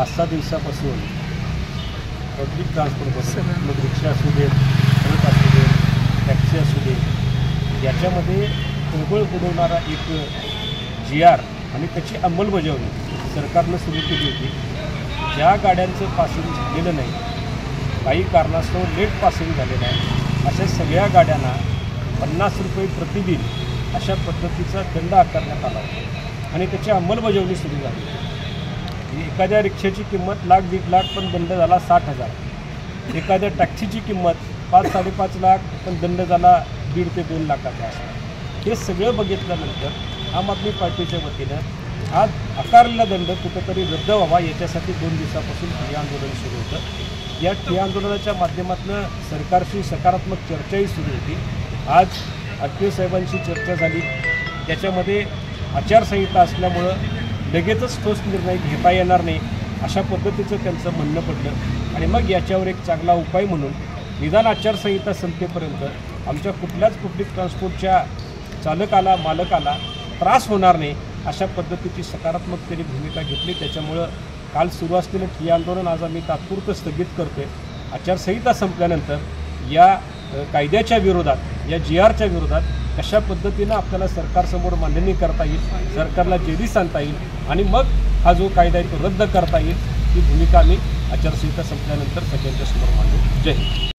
5-6 दिवसापासून पब्लिक ट्रान्सपोर्टमध्ये मग रिक्षा असू देत, ट्रक असू देत, टॅक्सी असू दे, याच्यामध्ये खळबळ उडवणारा एक GR आणि त्याची अंमलबजावणी सरकारनं सुरू केली होती. ज्या गाड्यांचं पासिंग झालेलं नाही, काही कारणास्तव लेट पासिंग झालेलं आहे, अशा सगळ्या गाड्यांना 50 रुपये प्रतिदिन अशा पद्धतीचा दंड आकारण्यात आला होता आणि त्याची अंमलबजावणी सुरू झाली. एखाद्या रिक्षाची किंमत लाख 1.5 लाख पण दंड झाला 60,000. एखाद्या टॅक्सीची किंमत 5-5.5 लाख पण दंड झाला 1.5 ते 2 लाखाचा असा. हे सगळं बघितल्यानंतर आम आदमी पार्टीच्या वतीनं आज आकारलेला दंड कुठंतरी रद्द व्हावा याच्यासाठी 2 दिवसापासून ठिय्या आंदोलन सुरू होतं. या ठिय्या आंदोलनाच्या माध्यमातून सरकारशी सकारात्मक चर्चाही सुरू होती. आज आरटीओ साहेबांशी चर्चा झाली. त्याच्यामध्ये आचारसंहिता असल्यामुळं लगेचच ठोस निर्णय घेता येणार नाही अशा पद्धतीचं त्यांचं म्हणणं पडलं आणि मग याच्यावर एक चांगला उपाय म्हणून निदान आचारसंहिता संपेपर्यंत आमच्या कुठल्याच पब्लिक ट्रान्सपोर्टच्या चालकाला मालकाला त्रास होणार नाही अशा पद्धतीची सकारात्मकतेने भूमिका घेतली. त्याच्यामुळं काल सुरू असलेलं ठिय्या आंदोलन आज आम्ही तात्पुरतं स्थगित करतोय. आचारसंहिता संपल्यानंतर या कायद्याच्या विरोधात, या GRच्या विरोधात कशा पद्धतीनं आपल्याला सरकारसमोर मांडणी करता येईल, सरकारला जेरीस आणता येईल आणि मग हा जो कायदा आहे तो रद्द करता येईल ही भूमिका आम्ही आचारसंहिता संपल्यानंतर सगळ्यांच्या समोर मांडू. जय हिंद.